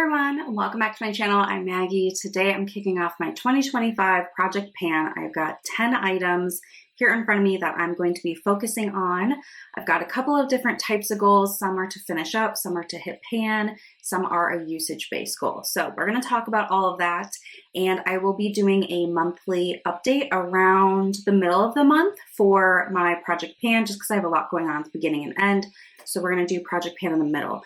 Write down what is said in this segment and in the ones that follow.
everyone, welcome back to my channel. I'm Maggie. Today I'm kicking off my 2025 Project Pan. I've got 10 items here in front of me that I'm going to be focusing on. I've got a couple of different types of goals. Some are to finish up, some are to hit pan, some are a usage-based goal. So we're going to talk about all of that, and I will be doing a monthly update around the middle of the month for my Project Pan, just because I have a lot going on at the beginning and end. So we're going to do Project Pan in the middle.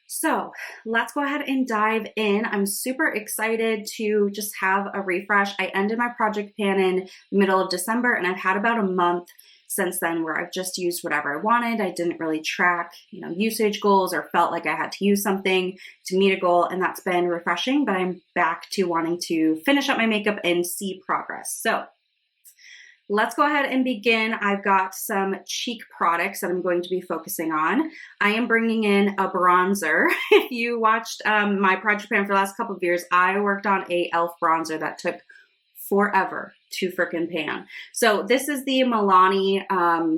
So let's go ahead and dive in. I'm super excited to just have a refresh. I ended my Project Pan in the middle of December, and I've had about a month since then where I've just used whatever I wanted. I didn't really track, usage goals or felt like I had to use something to meet a goal, and that's been refreshing, but I'm back to wanting to finish up my makeup and see progress. So let's go ahead and begin. I've got some cheek products that I'm going to be focusing on. I am bringing in a bronzer. If you watched my Project Pan for the last couple of years, I worked on a e.l.f. bronzer that took forever to frickin' pan. So this is the Milani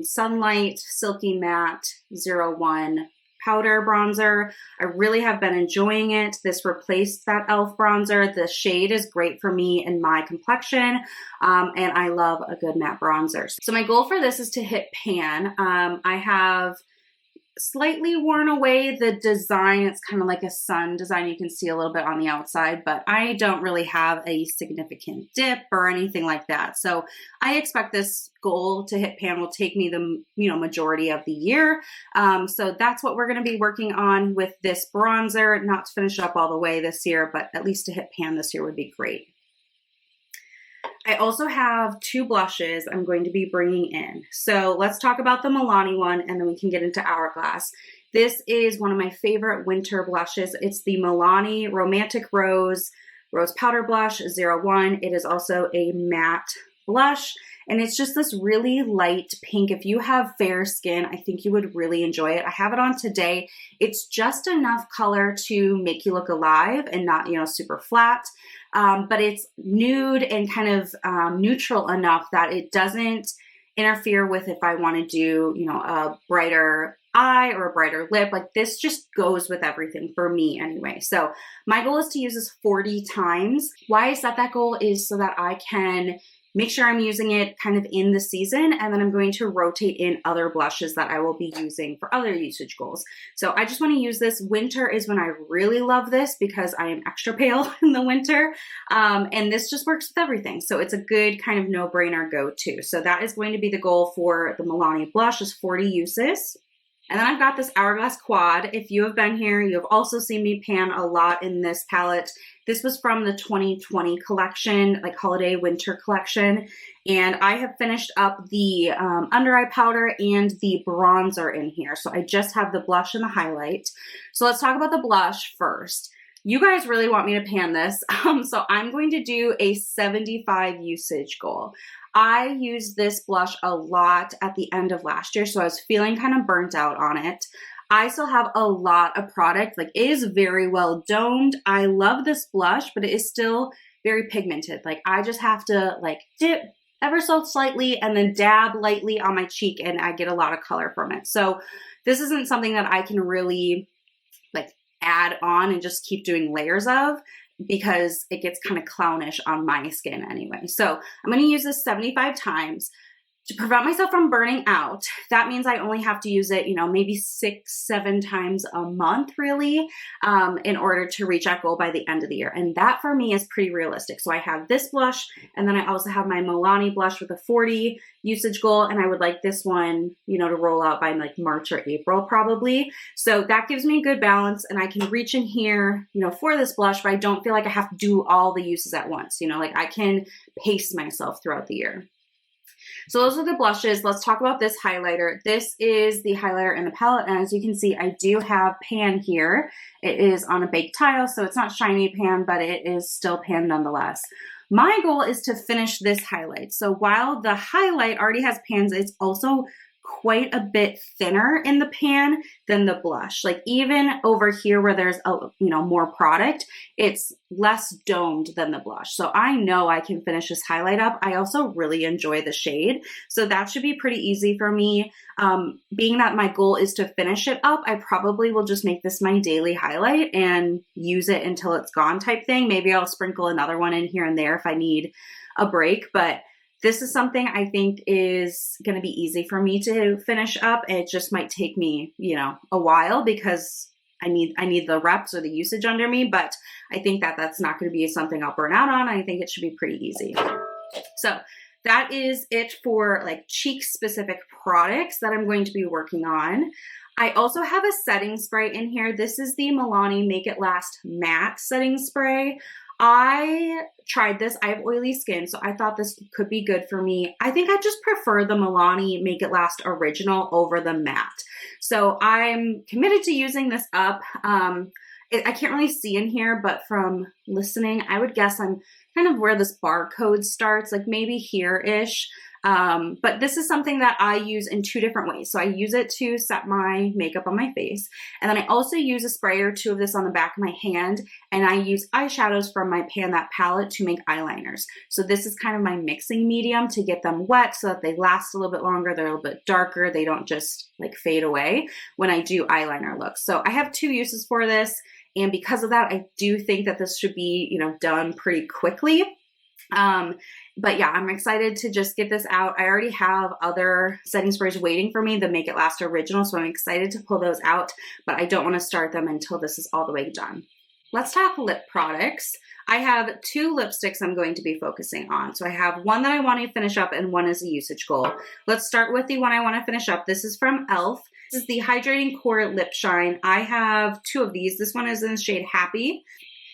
Sunlight Silky Matte 01 powder bronzer. I really have been enjoying it. This replaced that e.l.f. bronzer. The shade is great for me and my complexion, and I love a good matte bronzer. So my goal for this is to hit pan. I have slightly worn away the design. It's kind of like a sun design. You can see a little bit on the outside, but I don't really have a significant dip or anything like that. So I expect this goal to hit pan will take me the majority of the year. So that's what we're going to be working on with this bronzer. Not to finish up all the way this year, but at least to hit pan this year would be great. I also have two blushes I'm going to be bringing in. So let's talk about the Milani one, and then we can get into Hourglass. This is one of my favorite winter blushes. It's the Milani Romantic Rose Powder Blush 01. It is also a matte blush, and it's just this really light pink. If you have fair skin, I think you would really enjoy it. I have it on today. It's just enough color to make you look alive and not, super flat. But it's nude and kind of neutral enough that it doesn't interfere with if I want to do, a brighter eye or a brighter lip. Like, this just goes with everything for me anyway. So my goal is to use this 40 times. Why I set that goal is so that I can make sure I'm using it kind of in the season, and then I'm going to rotate in other blushes that I will be using for other usage goals. So I just want to use this. Winter is when I really love this because I am extra pale in the winter, and this just works with everything. So it's a good kind of no-brainer go-to. So that is going to be the goal for the Milani blush, is 40 uses. And then I've got this Hourglass Quad. If you have been here, you have also seen me pan a lot in this palette. This was from the 2020 collection, like holiday winter collection. And I have finished up the under eye powder and the bronzer in here. So I just have the blush and the highlight. So let's talk about the blush first. You guys really want me to pan this. So I'm going to do a 75 usage goal. I used this blush a lot at the end of last year, so I was feeling kind of burnt out on it. I still have a lot of product. Like, it is very well domed. I love this blush, but it is still very pigmented. Like, I just have to dip ever so slightly and then dab lightly on my cheek, and I get a lot of color from it. So this isn't something that I can really add on and just keep doing layers of, because it gets kind of clownish on my skin anyway. So I'm going to use this 75 times. To prevent myself from burning out, that means I only have to use it, maybe 6-7 times a month, really, in order to reach that goal by the end of the year. And that for me is pretty realistic. So I have this blush, and then I also have my Milani blush with a 40 usage goal, and I would like this one, to roll out by March or April probably. So that gives me a good balance, and I can reach in here, for this blush, but I don't feel like I have to do all the uses at once. I can pace myself throughout the year. So those are the blushes. Let's talk about this highlighter. This is the highlighter in the palette, and as you can see, I do have pan here. It is on a baked tile, so it's not shiny pan, but it is still pan nonetheless. My goal is to finish this highlight. So while the highlight already has pans, it's also quite a bit thinner in the pan than the blush. Like even over here where there's more product, it's less domed than the blush. So I know I can finish this highlight up. I also really enjoy the shade, so that should be pretty easy for me. Being that my goal is to finish it up, I probably will just make this my daily highlight and use it until it's gone type thing. Maybe I'll sprinkle another one in here and there if I need a break, but this is something I think is going to be easy for me to finish up. It just might take me, a while because I need the reps or the usage under me, but I think that that's not going to be something I'll burn out on. I think it should be pretty easy. So that is it for like cheek specific products that I'm going to be working on. I also have a setting spray in here. This is the Milani Make It Last Matte Setting Spray. I tried this. I have oily skin, so I thought this could be good for me. I think I just prefer the Milani Make It Last Original over the matte. So I'm committed to using this up. I can't really see in here, but from listening, I would guess I'm kind of where this barcode starts, like maybe here-ish. But this is something that I use in two different ways. So I use it to set my makeup on my face. And then I also use a spray or two of this on the back of my hand. And I use eyeshadows from my Pan That palette to make eyeliners. So this is kind of my mixing medium to get them wet so that they last a little bit longer. They're a little bit darker. They don't just like fade away when I do eyeliner looks. So I have two uses for this. And because of that, I do think that this should be, done pretty quickly. But yeah, I'm excited to just get this out. I already have other setting sprays waiting for me, the Make It Last Original, so I'm excited to pull those out, but I don't want to start them until this is all the way done. Let's talk lip products. I have two lipsticks I'm going to be focusing on. So I have one that I want to finish up and one is a usage goal. Let's start with the one I want to finish up. This is from e.l.f. This is the Hydrating Core Lip Shine. I have two of these. This one is in the shade Happy.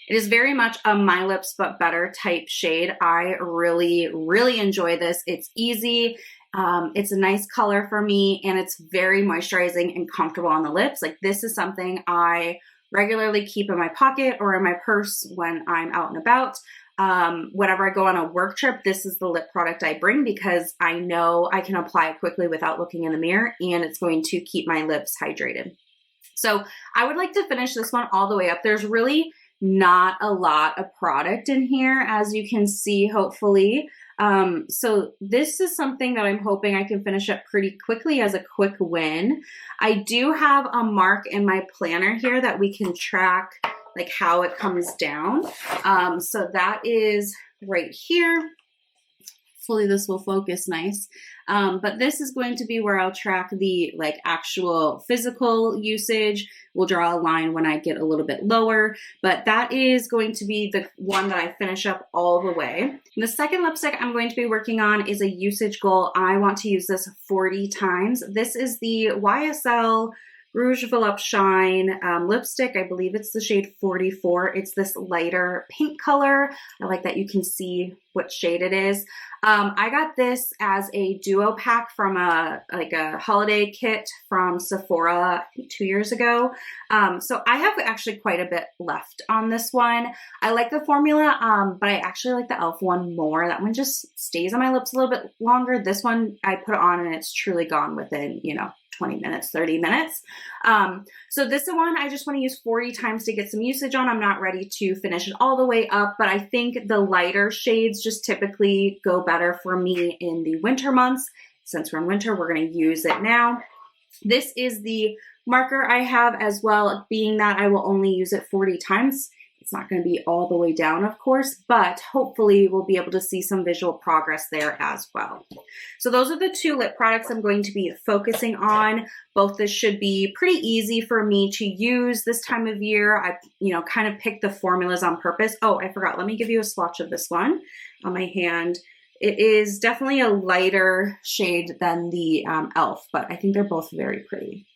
It is very much a My Lips But Better type shade. I really, really enjoy this. It's easy. It's a nice color for me, and it's very moisturizing and comfortable on the lips. Like this is something I regularly keep in my pocket or in my purse when I'm out and about. Whenever I go on a work trip, this is the lip product I bring because I know I can apply it quickly without looking in the mirror, and it's going to keep my lips hydrated. So I would like to finish this one all the way up. There's really not a lot of product in here, as you can see, hopefully. So this is something that I'm hoping I can finish up pretty quickly as a quick win. I do have a mark in my planner here that we can track like how it comes down. So that is right here. Hopefully this will focus nice. But this is going to be where I'll track the like actual physical usage. We'll draw a line when I get a little bit lower, but that is going to be the one that I finish up all the way. And the second lipstick I'm going to be working on is a usage goal. I want to use this 40 times. This is the YSL Rouge Volupshine lipstick. I believe it's the shade 44. It's this lighter pink color. I like that you can see what shade it is. I got this as a duo pack from a holiday kit from Sephora, I think 2 years ago. So I have actually quite a bit left on this one. I like the formula, but I actually like the e.l.f. one more. That one just stays on my lips a little bit longer. This one I put it on and it's truly gone within, 20 minutes, 30 minutes. So this one I just want to use 40 times to get some usage on. I'm not ready to finish it all the way up, but I think the lighter shades just typically go better for me in the winter months. Since we're in winter, we're going to use it now. This is the marker I have as well, being that I will only use it 40 times. It's not going to be all the way down, of course, but hopefully we'll be able to see some visual progress there as well. So those are the two lip products I'm going to be focusing on. Both this should be pretty easy for me to use this time of year. I, kind of picked the formulas on purpose. Oh, I forgot. Let me give you a swatch of this one on my hand. It is definitely a lighter shade than the e.l.f., but I think they're both very pretty.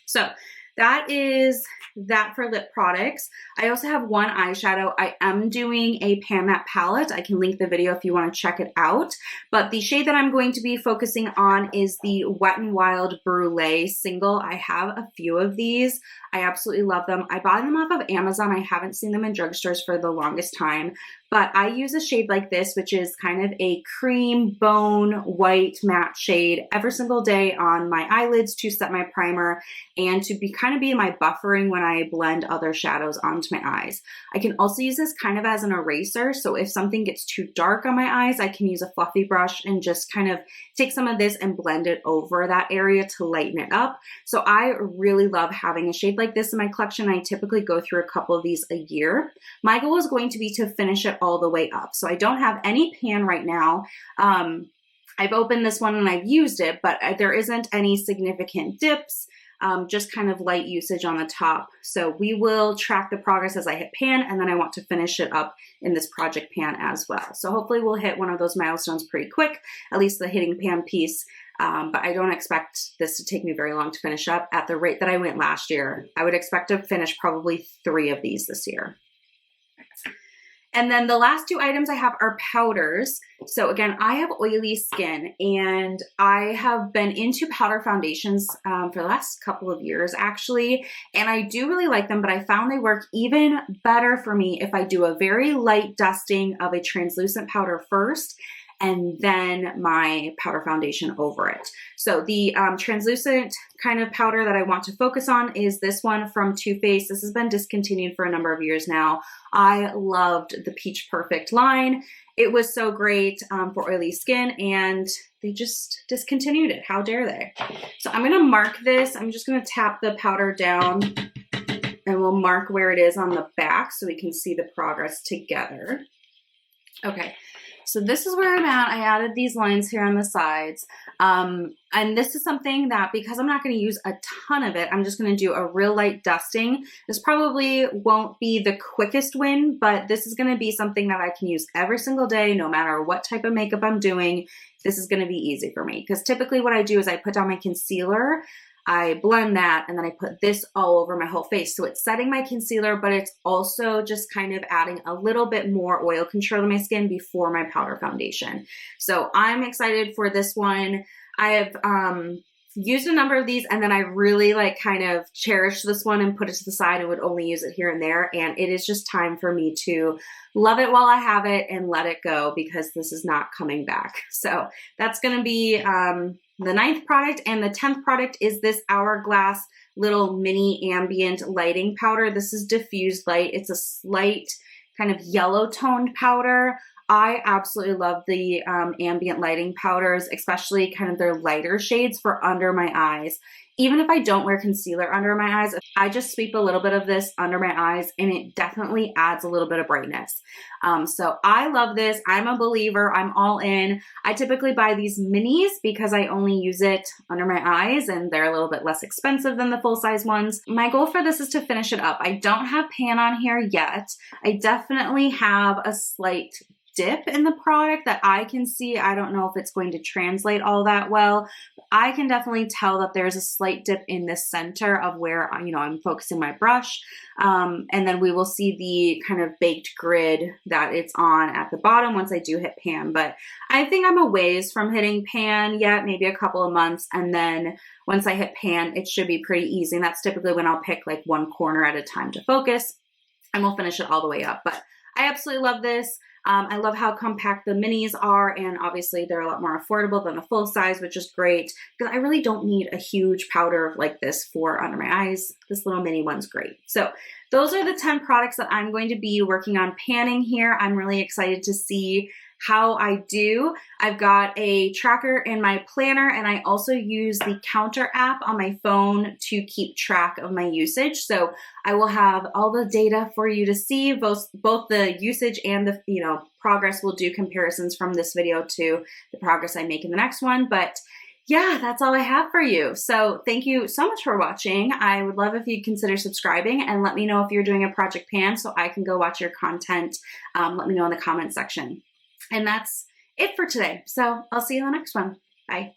So that is that for lip products. I also have one eyeshadow. I am doing a pan matte palette. I can link the video if you want to check it out. But the shade that I'm going to be focusing on is the Wet n Wild Brulee single. I have a few of these. I absolutely love them. I bought them off of Amazon. I haven't seen them in drugstores for the longest time. But I use a shade like this, which is kind of a cream bone white matte shade every single day on my eyelids to set my primer and to be kind of be my buffering when I blend other shadows onto my eyes. I can also use this kind of as an eraser. So if something gets too dark on my eyes, I can use a fluffy brush and just kind of take some of this and blend it over that area to lighten it up. So I really love having a shade like this in my collection. I typically go through a couple of these a year. My goal is going to be to finish it all the way up. So I don't have any pan right now. I've opened this one and I've used it, but there isn't any significant dips, just kind of light usage on the top. So we will track the progress as I hit pan, and then I want to finish it up in this project pan as well. So hopefully we'll hit one of those milestones pretty quick, at least the hitting pan piece. But I don't expect this to take me very long to finish up. At the rate that I went last year, I would expect to finish probably 3 of these this year. And then the last 2 items I have are powders. So again, I have oily skin and I have been into powder foundations for the last couple of years actually. And I do really like them, but I found they work even better for me if I do a very light dusting of a translucent powder first and then my powder foundation over it. So the translucent kind of powder that I want to focus on is this one from Too Faced. This has been discontinued for a number of years now. I loved the Peach Perfect line. It was so great for oily skin, and they just discontinued it. How dare they? So I'm gonna mark this. I'm just gonna tap the powder down and we'll mark where it is on the back so we can see the progress together. Okay. So this is where I'm at. I added these lines here on the sides. And this is something that, because I'm not going to use a ton of it, I'm just going to do a real light dusting. This probably won't be the quickest win, but this is going to be something that I can use every single day, no matter what type of makeup I'm doing. This is going to be easy for me because typically what I do is I put down my concealer, I blend that, and then I put this all over my whole face. So it's setting my concealer, but it's also just kind of adding a little bit more oil control to my skin before my powder foundation. So I'm excited for this one. I have used a number of these, and then I really like kind of cherished this one and put it to the side and would only use it here and there. And it is just time for me to love it while I have it and let it go because this is not coming back. So that's going to be the 9th product, and the 10th product is this Hourglass little mini ambient lighting powder. This is diffused light. It's a slight kind of yellow toned powder. I absolutely love the ambient lighting powders, especially kind of their lighter shades for under my eyes. Even if I don't wear concealer under my eyes, I just sweep a little bit of this under my eyes and it definitely adds a little bit of brightness. So I love this. I'm a believer. I'm all in. I typically buy these minis because I only use it under my eyes and they're a little bit less expensive than the full-size ones. My goal for this is to finish it up. I don't have pan on here yet. I definitely have a slight dip in the product that I can see. I don't know if it's going to translate all that well. I can definitely tell that there's a slight dip in the center of where, you know, I'm focusing my brush. And then we will see the kind of baked grid that it's on at the bottom once I do hit pan. But I think I'm a ways from hitting pan yet, maybe a couple of months. And then once I hit pan, it should be pretty easy. And that's typically when I'll pick like one corner at a time to focus and we'll finish it all the way up. But I absolutely love this. I love how compact the minis are, and obviously they're a lot more affordable than the full size, which is great because I really don't need a huge powder like this for under my eyes. This little mini one's great. So those are the 10 products that I'm going to be working on panning here. I'm really excited to see how I do. I've got a tracker in my planner, and I also use the Counter app on my phone to keep track of my usage. So I will have all the data for you to see, both the usage and the progress. We'll do comparisons from this video to the progress I make in the next one. But yeah, that's all I have for you. So thank you so much for watching. I would love if you'd consider subscribing and let me know if you're doing a project pan so I can go watch your content. Let me know in the comment section. And that's it for today. So I'll see you in the next one. Bye.